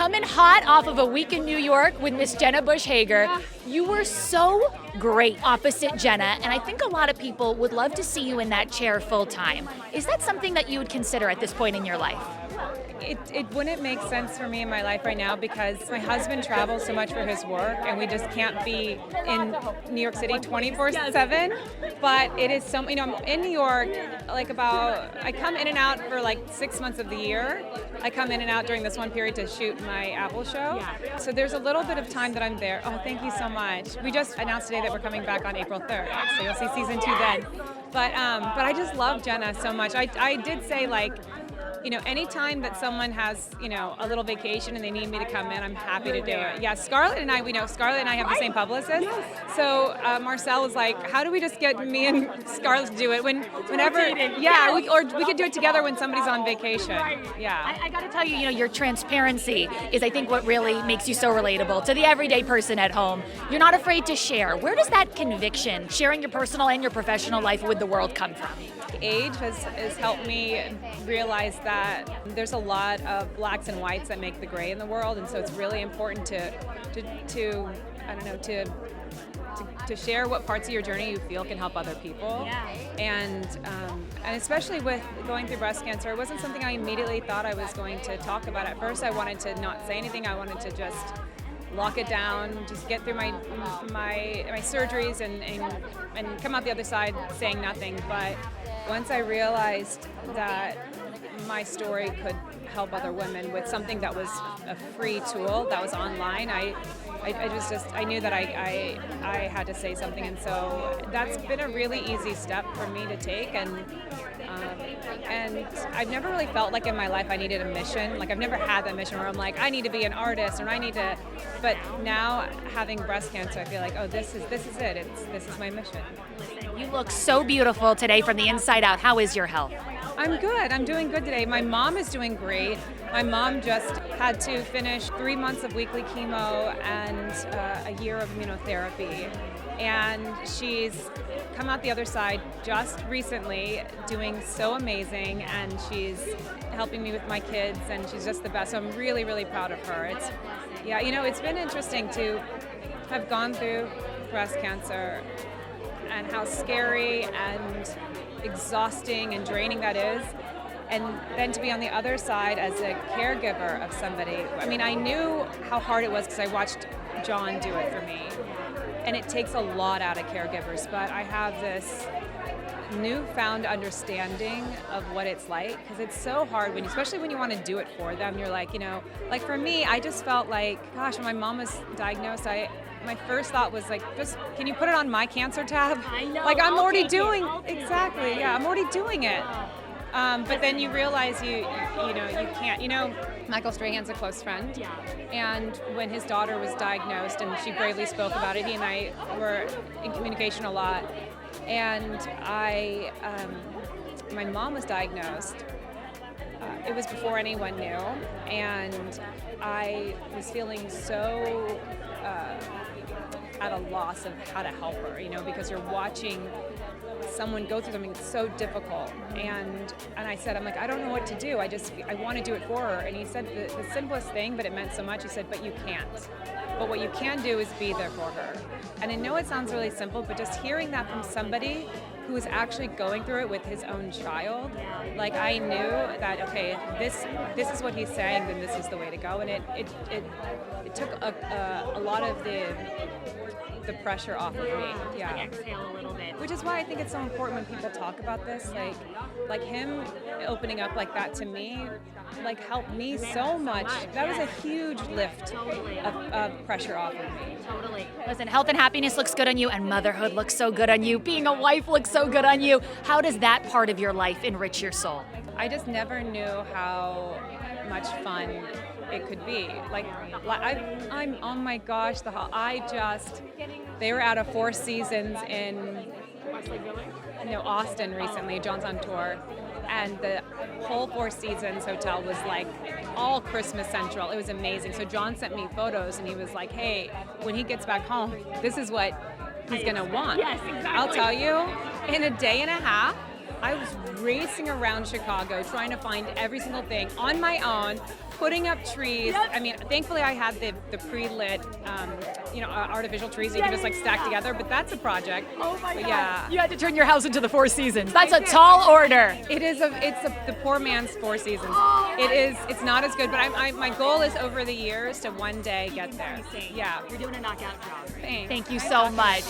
coming hot off of a week in New York with Miss Jenna Hager. You were so great opposite Jenna, and I think a lot of people would love to see you in that chair full time. Is that something that you would consider at this point in your life? It wouldn't make sense for me in my life right now because my husband travels so much for his work and we just can't be in New York City 24/7. But it is so, I'm in New York I come in and out for 6 months of the year. I come in and out during this one period to shoot my Apple show. So there's a little bit of time that I'm there. Oh, thank you so much. We just announced today that we're coming back on April 3rd. So you'll see season 2 then. But I just love Jenna so much. I did say anytime that someone has, a little vacation and they need me to come in, I'm happy to do it. Yeah, Scarlett and I have the same publicist. Yes. So Marcel was like, how do we just get me and Scarlett to do it whenever? Yeah, we could do it together when somebody's on vacation. Right. Yeah. I got to tell you, your transparency is, I think, what really makes you so relatable to the everyday person at home. You're not afraid to share. Where does that conviction, sharing your personal and your professional life with the world, come from? Age has helped me realize that there's a lot of blacks and whites that make the gray in the world, and so it's really important to share what parts of your journey you feel can help other people. Yeah. And especially with going through breast cancer, it wasn't something I immediately thought I was going to talk about. At first, I wanted to not say anything. I wanted to just lock it down, just get through my surgeries and come out the other side saying nothing. But once I realized that my story could help other women with something that was a free tool that was online, I knew that I had to say something, and so that's been a really easy step for me to take. And I've never really felt like in my life I needed a mission. I've never had that mission where I'm like, I need to be an artist or I need to. But now having breast cancer, I feel like, oh, this is it. This is my mission. You look so beautiful today from the inside out. How is your health? I'm good. I'm doing good today. My mom is doing great. My mom just had to finish 3 months of weekly chemo and a year of immunotherapy. And she's come out the other side just recently, doing so amazing, and she's helping me with my kids, and she's just the best. So I'm really, really proud of her. It's been interesting to have gone through breast cancer and how scary and exhausting and draining that is, and then to be on the other side as a caregiver of somebody. I knew how hard it was because I watched John do it for me, and it takes a lot out of caregivers, but I have this newfound understanding of what it's like, because it's so hard especially when you want to do it for them. You're like for me, I just felt like, gosh, when my mom was diagnosed, my first thought was just, can you put it on my cancer tab? I know. I'm already doing exactly. Yeah, I'm already doing it. But then you realize you can't. Michael Strahan's a close friend. Yeah. And when his daughter was diagnosed, and she bravely spoke about it, he and I were in communication a lot. And my mom was diagnosed. It was before anyone knew, and I was feeling so at a loss of how to help her, because you're watching someone go through something so difficult. And I said, I don't know what to do. I want to do it for her. And he said the simplest thing, but it meant so much. He said, but you can't. But what you can do is be there for her. And I know it sounds really simple, but just hearing that from somebody who is actually going through it with his own child, I knew that, okay, this is what he's saying, then this is the way to go. And it took a lot of the pressure off of me. Yeah. Exhale a little bit. Which is why I think it's so important when people talk about this, like him opening up like that to me, helped me so much. That was a huge lift of pressure off of me. Totally. Listen, health and happiness looks good on you, and motherhood looks so good on you. Being a wife looks so good on you. How does that part of your life enrich your soul? I just never knew how much fun it could be. I'm, oh my gosh, they were out of 4 seasons in Austin recently. John's on tour, and the whole 4 Seasons hotel was all Christmas central. It was amazing. So John sent me photos, and he was like, hey, when he gets back home, this is what he's gonna want. Yes, exactly. I'll tell you, in a day and a half, I was racing around Chicago trying to find every single thing on my own, putting up trees. I mean, thankfully I had the pre-lit, artificial trees that you can just like stack together, but that's a project. Oh my God. Yeah. You had to turn your house into the Four Seasons. That's a tall order. It's the poor man's Four Seasons. It's not as good, but my goal is over the years to one day get there. Yeah. You're doing a knockout job. Thanks. Thank you so much.